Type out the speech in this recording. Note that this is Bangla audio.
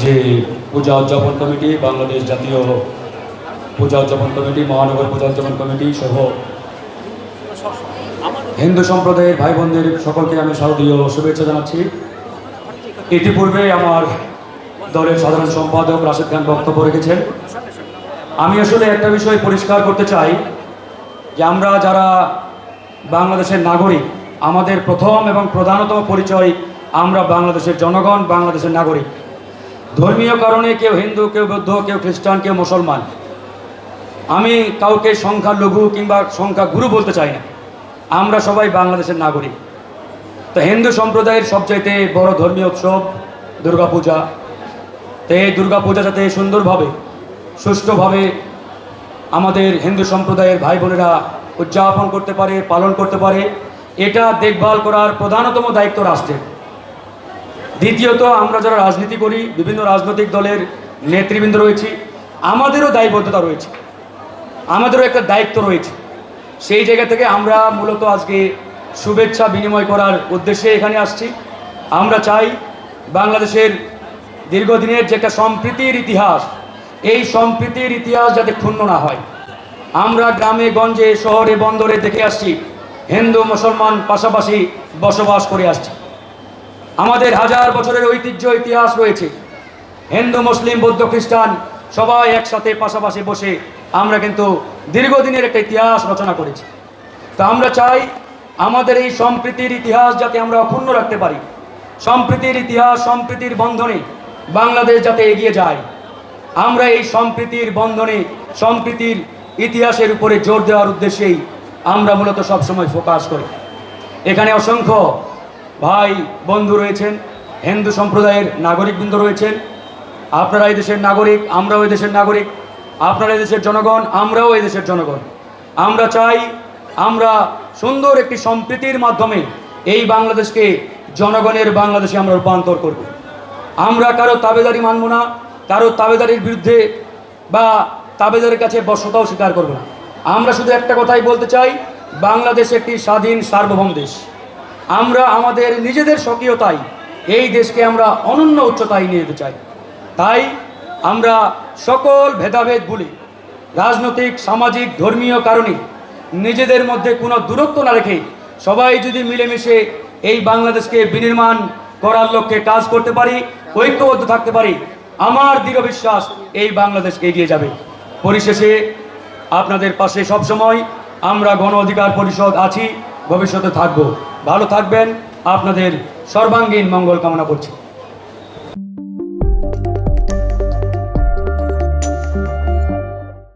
যে পূজা উদযাপন কমিটি, বাংলাদেশ জাতীয় পূজা উদযাপন কমিটি, মহানগর পূজা উদযাপন কমিটি সহ হিন্দু সম্প্রদায়ের ভাই বোনদের সকলকে আমি শারদীয় শুভেচ্ছা জানাচ্ছি। ইতিপূর্বে আমার দলের সাধারণ সম্পাদক রাশেদ খান বক্তব্য রেখেছেন। আমি আসলে একটা বিষয় পরিষ্কার করতে চাই যে আমরা যারা বাংলাদেশের নাগরিক, আমাদের প্রথম এবং প্রধানতম পরিচয় আমরা বাংলাদেশের জনগণ, বাংলাদেশের নাগরিক। ধর্মীয় কারণে কেউ হিন্দু, কেউ বৌদ্ধ, কেউ খ্রিস্টান, কেউ মুসলমান। আমি কাউকে সংখ্যালঘু কিংবা সংখ্যাগুরু বলতে চাই না। আমরা সবাই বাংলাদেশের নাগরিক। তো হিন্দু সম্প্রদায়ের সবচাইতে বড় ধর্মীয় উৎসব দুর্গাপূজা। তো এই দুর্গাপূজা যাতে সুন্দরভাবে, সুষ্ঠুভাবে আমাদের হিন্দু সম্প্রদায়ের ভাই বোনেরা উদযাপন করতে পারে, পালন করতে পারে, এটা দেখভাল করার প্রধানতম দায়িত্ব রাষ্ট্রের। দ্বিতীয়ত, আমরা যারা রাজনীতি করি, বিভিন্ন রাজনৈতিক দলের নেতৃবৃন্দ রয়েছি, আমাদেরও দায়বদ্ধতা রয়েছে, আমাদেরও একটা দায়িত্ব রয়েছে। সেই জায়গা থেকে আমরা মূলত আজকে শুভেচ্ছা বিনিময় করার উদ্দেশ্যে এখানে আসছি। আমরা চাই বাংলাদেশের দীর্ঘদিনের যে একটা সম্প্রীতির ইতিহাস, এই সম্প্রীতির ইতিহাস যাতে ক্ষুণ্ণ না হয়। আমরা গ্রামে গঞ্জে শহরে বন্দরে দেখে আসছি হিন্দু মুসলমান পাশাপাশি বসবাস করে আসছি। আমাদের হাজার বছরের ঐতিহ্য ইতিহাস রয়েছে। হিন্দু মুসলিম বৌদ্ধ খ্রিস্টান সবাই একসাথে পাশাপাশি বসে আমরা কিন্তু দীর্ঘদিনের একটা ইতিহাস রচনা করেছি। তো আমরা চাই আমাদের এই সম্প্রীতির ইতিহাস যাতে আমরা অক্ষুণ্ণ রাখতে পারি। সম্প্রীতির ইতিহাস, সম্প্রীতির বন্ধনে বাংলাদেশ যাতে এগিয়ে যায়, আমরা এই সম্প্রীতির বন্ধনে, সম্প্রীতির ইতিহাসের উপরে জোর দেওয়ার উদ্দেশ্যেই আমরা মূলত সবসময় ফোকাস করি। এখানে অসংখ্য ভাই বন্ধু রয়েছেন, হিন্দু সম্প্রদায়ের নাগরিকবৃন্দ রয়েছেন। আপনারা এই দেশের নাগরিক, আমরাও এই দেশের নাগরিক। আপনারা এই দেশের জনগণ, আমরাও এই দেশের জনগণ। আমরা চাই আমরা সুন্দর একটি সম্প্রীতির মাধ্যমে এই বাংলাদেশকে জনগণের বাংলাদেশে আমরা রূপান্তর করব। আমরা কারো তাবেদারি মানব না, কারো তাবেদারির বিরুদ্ধে বা তাবেদারের কাছে বশ্যতাও স্বীকার করব না। আমরা শুধু একটা কথাই বলতে চাই, বাংলাদেশ একটি স্বাধীন সার্বভৌম দেশ। আমরা আমাদের নিজেদের স্বকীয়তায় এই দেশকে আমরা অনন্য উচ্চতায় নিয়ে যেতে চাই। তাই আমরা সকল ভেদাভেদ ভুলে, রাজনৈতিক, সামাজিক, ধর্মীয় কারণে নিজেদের মধ্যে কোনো দূরত্ব না রেখে সবাই যদি মিলেমিশে এই বাংলাদেশকে বিনির্মাণ করার লক্ষ্যে কাজ করতে পারি, ঐক্যবদ্ধ থাকতে পারি, আমার দৃঢ় বিশ্বাস এই বাংলাদেশ এগিয়ে যাবে। পরিশেষে আপনাদের পাশে সবসময় আমরা গণ অধিকার পরিষদ আছি, ভবিষ্যতে থাকব। ভালো থাকবেন, আপনাদের সর্বাঙ্গীন মঙ্গল কামনা করছি।